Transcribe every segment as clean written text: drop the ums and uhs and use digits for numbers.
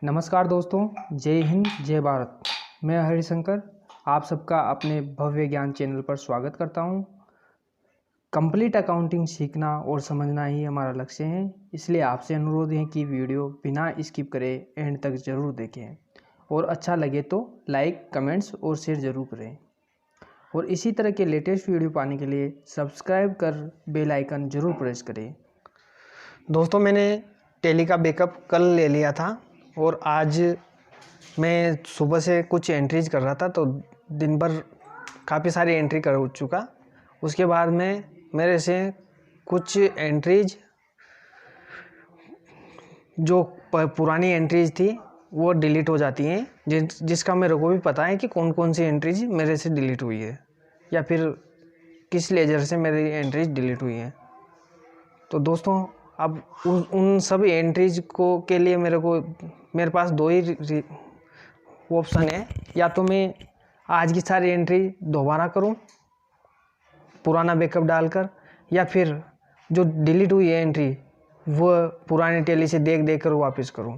नमस्कार दोस्तों, जय हिंद जय भारत। मैं हरिशंकर आप सबका अपने भव्य ज्ञान चैनल पर स्वागत करता हूं। कंप्लीट अकाउंटिंग सीखना और समझना ही हमारा लक्ष्य है, इसलिए आपसे अनुरोध है कि वीडियो बिना स्किप करे एंड तक ज़रूर देखें और अच्छा लगे तो लाइक, कमेंट्स और शेयर ज़रूर करें। और इसी तरह के लेटेस्ट वीडियो पाने के लिए सब्सक्राइब कर बेल आइकन ज़रूर प्रेस करें। दोस्तों, मैंने टैली का बैकअप कल ले लिया था और आज मैं सुबह से कुछ एंट्रीज कर रहा था, तो दिन भर काफ़ी सारी एंट्री कर चुका। उसके बाद में मेरे से कुछ एंट्रीज जो पुरानी एंट्रीज थी वो डिलीट हो जाती हैं, जिसका मेरे को भी पता है कि कौन कौन सी एंट्रीज मेरे से डिलीट हुई है या फिर किस लेजर से मेरी एंट्रीज डिलीट हुई है। तो दोस्तों, अब उन सब एंट्रीज को के लिए मेरे पास दो ही ऑप्शन है। या तो मैं आज की सारी एंट्री दोबारा करूं पुराना बैकअप डालकर, या फिर जो डिलीट हुई है एंट्री वो पुरानी टैली से देख कर वापस करूं।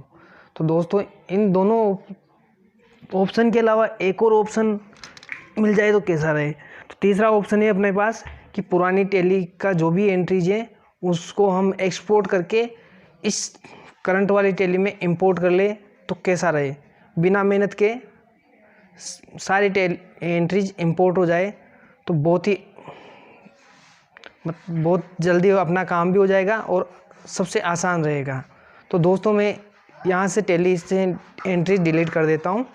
तो दोस्तों, इन दोनों ऑप्शन के अलावा एक और ऑप्शन मिल जाए तो कैसा रहे। तो तीसरा ऑप्शन है अपने पास कि पुरानी टैली का जो भी एंट्रीज है उसको हम एक्सपोर्ट करके इस करंट वाली टैली में इंपोर्ट कर ले तो कैसा रहे। बिना मेहनत के सारी एंट्रीज इंपोर्ट हो जाए तो बहुत जल्दी अपना काम भी हो जाएगा और सबसे आसान रहेगा। तो दोस्तों, मैं यहाँ से टैली से एंट्रीज डिलीट कर देता हूँ।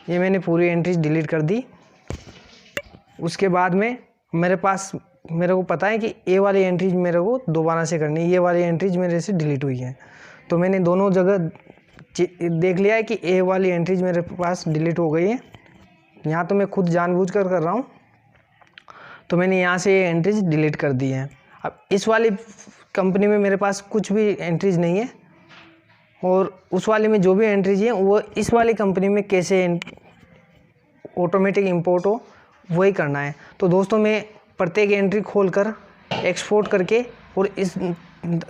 ये मैंने पूरी एंट्रीज डिलीट कर दी। उसके बाद में मेरे को पता है कि ये वाली एंट्रीज मेरे को दोबारा से करनी है, ये वाली एंट्रीज मेरे से डिलीट हुई है। तो मैंने दोनों जगह देख लिया है कि ए वाली एंट्रीज मेरे पास डिलीट हो गई है। यहाँ तो मैं खुद जानबूझ कर रहा हूँ, तो मैंने यहाँ से ये एंट्रीज डिलीट कर दी है। अब इस वाली कंपनी में मेरे पास कुछ भी एंट्रीज नहीं है और उस वाले में जो भी एंट्रीज है वो इस वाली कंपनी में कैसे ऑटोमेटिक इंपोर्ट हो वही करना है। तो दोस्तों, मैं प्रत्येक एंट्री खोलकर एक्सपोर्ट करके और इस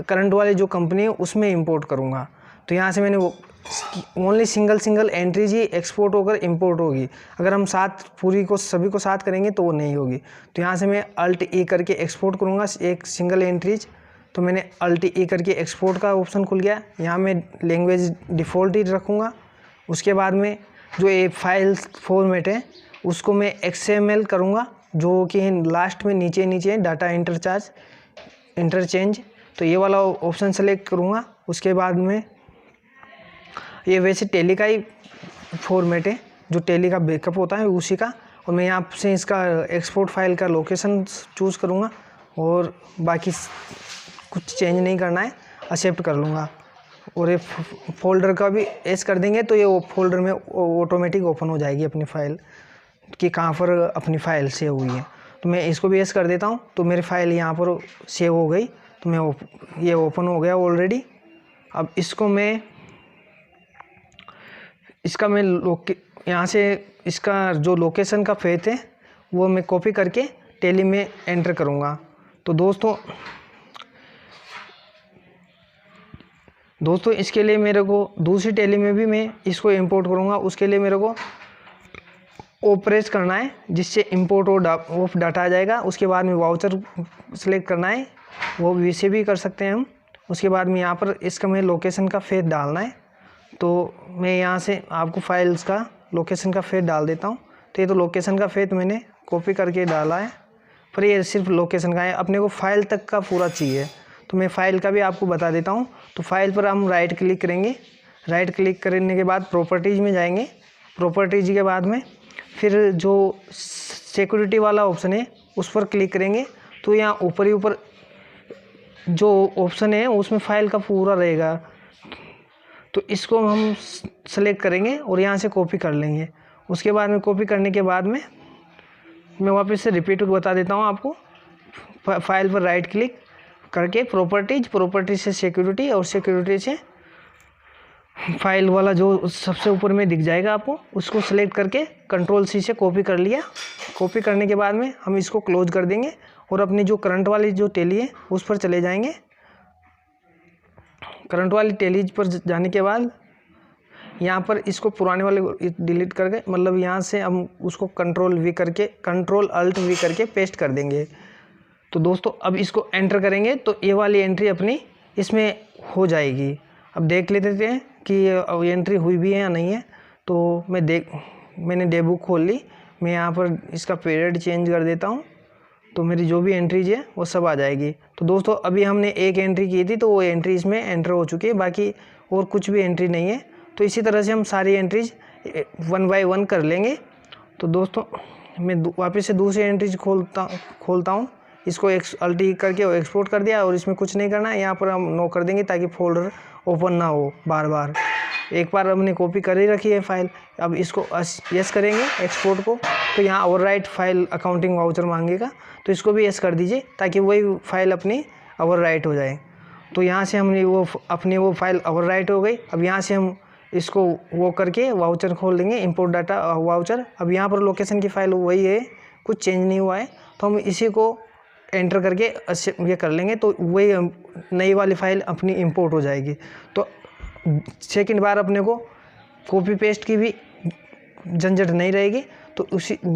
करंट वाली जो कंपनी है उसमें इंपोर्ट करूँगा। तो यहाँ से मैंने वो ओनली सिंगल एंट्रीज ही एक्सपोर्ट होकर इंपोर्ट होगी। अगर हम सभी को साथ करेंगे तो वो नहीं होगी। तो यहाँ से मैं अल्ट ई करके एक्सपोर्ट करूँगा एक सिंगल एंट्रीज। तो मैंने अल्ट ई करके एक्सपोर्ट का ऑप्शन खुल गया। यहाँ मैं लैंग्वेज डिफ़ॉल्ट ही रखूँगा। उसके बाद में जो ये फाइल फॉर्मेट है उसको मैं XML करूँगा, जो कि लास्ट में नीचे डाटा इंटरचेंज। तो ये वाला ऑप्शन सेलेक्ट करूँगा। उसके बाद में ये वैसे टैली का ही फॉर्मेट है, जो टैली का बैकअप होता है उसी का। और मैं यहाँ से इसका एक्सपोर्ट फाइल का लोकेशन चूज़ करूँगा और बाकी कुछ चेंज नहीं करना है, एक्सेप्ट कर लूँगा। और ये फोल्डर का भी एस कर देंगे तो ये फोल्डर में ऑटोमेटिक ओपन हो जाएगी अपनी फाइल कि कहाँ पर अपनी फ़ाइल सेव हुई है। तो मैं इसको भी एस कर देता हूँ, तो मेरी फ़ाइल यहाँ पर सेव हो गई। तो ये ओपन हो गया ऑलरेडी। अब यहाँ से इसका जो लोकेशन का फेथ है वो मैं कॉपी करके टैली में एंटर करूँगा। तो दोस्तों इसके लिए मेरे को दूसरी टैली में भी मैं इसको इंपोर्ट करूँगा। उसके लिए मेरे को ओ प्रेस करना है, जिससे इंपोर्ट ऑफ डाटा आ जाएगा। उसके बाद में वाउचर सेलेक्ट करना है, वो वैसे भी कर सकते हैं हम। उसके बाद में यहाँ पर इसका मैं लोकेशन का फेथ डालना है। तो मैं यहाँ से आपको फाइल्स का लोकेशन का फेथ डाल देता हूँ। तो ये तो लोकेशन का फेथ मैंने कॉपी करके डाला है, पर ये सिर्फ लोकेशन का है, अपने को फाइल तक का पूरा चाहिए। तो मैं फ़ाइल का भी आपको बता देता हूँ। तो फाइल पर हम राइट क्लिक करेंगे। राइट क्लिक करने के बाद प्रॉपर्टीज़ में जाएंगे। प्रॉपर्टीज़ के बाद में फिर जो सिक्योरिटी वाला ऑप्शन है उस पर क्लिक करेंगे। तो यहाँ ऊपर जो ऑप्शन है उसमें फ़ाइल का पूरा रहेगा। तो इसको हम सेलेक्ट करेंगे और यहाँ से कॉपी कर लेंगे। उसके बाद में कॉपी करने के बाद में मैं वापस से रिपीट बता देता हूँ आपको। फाइल पर राइट क्लिक करके प्रॉपर्टीज से सिक्योरिटी, और सिक्योरिटी से फाइल वाला जो सबसे ऊपर में दिख जाएगा आपको, उसको सेलेक्ट करके Ctrl+C से कॉपी कर लिया। कॉपी करने के बाद में हम इसको क्लोज कर देंगे और अपनी जो करंट वाली जो टैली है उस पर चले जाएंगे। करंट वाली टैली पर जाने के बाद यहाँ पर इसको पुराने वाले डिलीट करके, मतलब यहाँ से हम उसको कंट्रोल अल्ट वी करके पेस्ट कर देंगे। तो दोस्तों अब इसको एंटर करेंगे तो ये वाली एंट्री अपनी इसमें हो जाएगी। अब देख लेते हैं कि ये एंट्री हुई भी है या नहीं है। तो मैंने डे बुक खोल ली। मैं यहाँ पर इसका पीरियड चेंज कर देता हूँ, तो मेरी जो भी एंट्रीज है वो सब आ जाएगी। तो दोस्तों अभी हमने एक एंट्री की थी तो वो एंट्री इसमें एंटर हो चुकी है, बाकी और कुछ भी एंट्री नहीं है। तो इसी तरह से हम सारी एंट्रीज 1 बाय 1 कर लेंगे। तो दोस्तों मैं वापस से दूसरी एंट्रीज खोलता हूँ। इसको अल्ट करके एक्सपोर्ट कर दिया और इसमें कुछ नहीं करना है। यहाँ पर हम नो कर देंगे ताकि फोल्डर ओपन ना हो बार बार। एक बार हमने कॉपी कर ही रखी है फाइल, अब इसको यस करेंगे एक्सपोर्ट को। तो यहाँ ओवरराइट फाइल अकाउंटिंग वाउचर मांगेगा, तो इसको भी यस कर दीजिए ताकि वही फाइल अपनी ओवरराइट हो जाए। तो यहाँ से हमने वो फाइल ओवरराइट हो गई। अब यहाँ से हम इसको वो करके वाउचर खोल देंगे, इंपोर्ट डाटा वाउचर। अब यहाँ पर लोकेशन की फाइल वही है, कुछ चेंज नहीं हुआ है। तो हम इसी को एंटर करके ये कर लेंगे तो वही नई वाली फाइल अपनी इंपोर्ट हो जाएगी। तो सेकंड बार अपने को कॉपी पेस्ट की भी झंझट नहीं रहेगी, तो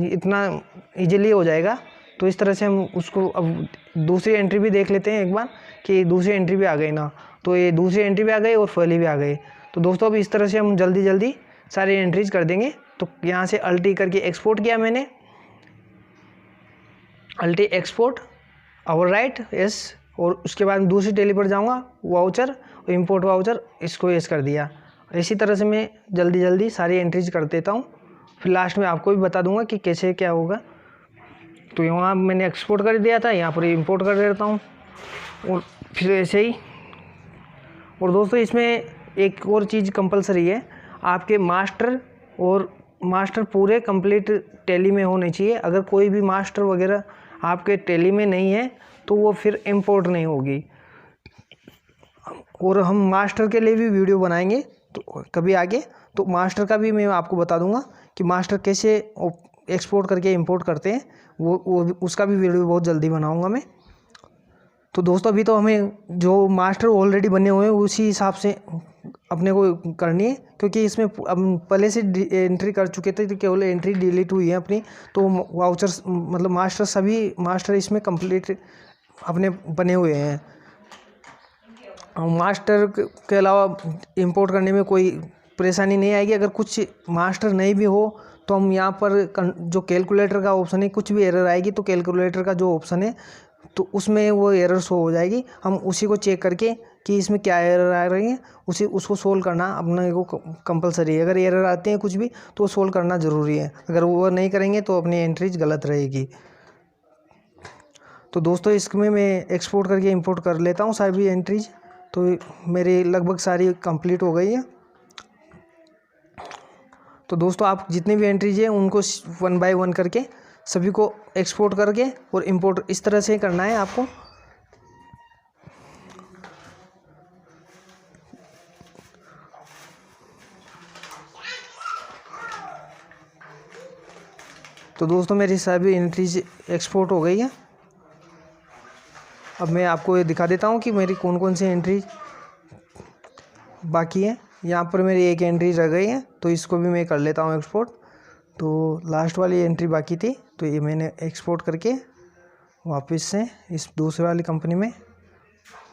इतना इजीली हो जाएगा। तो इस तरह से हम उसको अब दूसरी एंट्री भी देख लेते हैं एक बार कि दूसरी एंट्री भी आ गई ना। तो ये दूसरी एंट्री भी आ गई और फाइल भी आ गई। तो दोस्तों अब इस तरह से हम जल्दी सारी एंट्रीज कर देंगे। तो यहाँ से अल्टी करके एक्सपोर्ट किया मैंने, अल्टी एक्सपोर्ट ओवरराइट यस, और उसके बाद दूसरी टेली पर जाऊँगा वाउचर और इंपोर्ट वाउचर, इसको यस कर दिया। इसी तरह से मैं जल्दी सारी एंट्रीज कर देता हूँ, फिर लास्ट में आपको भी बता दूंगा कि कैसे क्या होगा। तो यहाँ मैंने एक्सपोर्ट कर दिया था, यहाँ पर इंपोर्ट कर देता हूँ और फिर ऐसे ही। और दोस्तों इसमें एक और चीज़ कंपलसरी है, आपके मास्टर पूरे कंप्लीट टैली में होने चाहिए। अगर कोई भी मास्टर वगैरह आपके टैली में नहीं है तो वो फिर इंपोर्ट नहीं होगी। और हम मास्टर के लिए भी वीडियो बनाएंगे तो कभी आगे, तो मास्टर का भी मैं आपको बता दूंगा कि मास्टर कैसे एक्सपोर्ट करके इंपोर्ट करते हैं, वो उसका भी वीडियो बहुत जल्दी बनाऊंगा मैं। तो दोस्तों अभी तो हमें जो मास्टर ऑलरेडी बने हुए हैं उसी हिसाब से अपने को करनी है, क्योंकि इसमें हम पहले से एंट्री कर चुके थे तो केवल एंट्री डिलीट हुई है अपनी। तो वाउचर्स मतलब सभी मास्टर इसमें कंप्लीट अपने बने हुए हैं। मास्टर के अलावा इंपोर्ट करने में कोई परेशानी नहीं आएगी। अगर कुछ मास्टर नहीं भी हो तो हम यहाँ पर जो कैलकुलेटर का ऑप्शन है, कुछ भी एरर आएगी तो कैलकुलेटर का जो ऑप्शन है तो उसमें वो एरर शो हो जाएगी। हम उसी को चेक करके कि इसमें क्या एरर आ रही है उसको सोल्व करना अपने को कंपलसरी है। अगर एरर आते हैं कुछ भी तो वो सोल्व करना ज़रूरी है, अगर वो नहीं करेंगे तो अपनी एंट्रीज गलत रहेगी। तो दोस्तों इसमें मैं एक्सपोर्ट करके इंपोर्ट कर लेता हूँ सारी एंट्रीज। तो मेरी लगभग सारी कंप्लीट हो गई है। तो दोस्तों आप जितनी भी एंट्रीज है उनको 1 बाय 1 करके सभी को एक्सपोर्ट करके और इंपोर्ट इस तरह से करना है आपको। तो दोस्तों मेरी सभी एंट्रीज एक्सपोर्ट हो गई है। अब मैं आपको ये दिखा देता हूँ कि मेरी कौन कौन सी एंट्री बाकी है। यहाँ पर मेरी एक एंट्री रह गई है तो इसको भी मैं कर लेता हूँ एक्सपोर्ट। तो लास्ट वाली एंट्री बाकी थी तो ये मैंने एक्सपोर्ट करके वापस से इस दूसरे वाली कंपनी में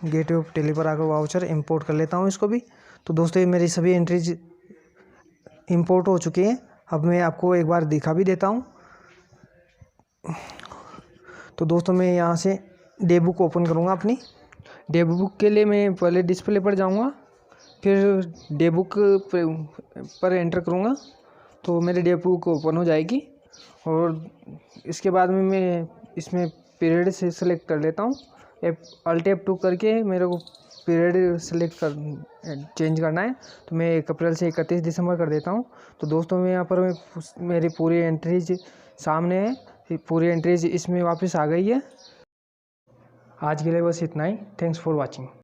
गेटवे ऑफ टैली पर आकर वाउचर इंपोर्ट कर लेता हूँ इसको भी। तो दोस्तों ये मेरी सभी एंट्रीज इंपोर्ट हो चुकी हैं। अब मैं आपको एक बार दिखा भी देता हूँ। तो दोस्तों मैं यहाँ से डे बुक ओपन करूँगा अपनी। डे बुक के लिए मैं पहले डिस्प्ले पर जाऊँगा, फिर डे बुक पर एंटर करूँगा तो मेरी डे बुक ओपन हो जाएगी। और इसके बाद में मैं इसमें पीरियड से सेलेक्ट कर लेता हूँ। अल्ट F2 करके मेरे को पीरियड सेलेक्ट चेंज करना है तो मैं 1 अप्रैल से 31 दिसंबर कर देता हूँ। तो दोस्तों मैं यहाँ पर मेरी पूरी एंट्रीज सामने है, पूरी एंट्रीज इसमें वापस आ गई है। आज के लिए बस इतना ही। Thanks for watching.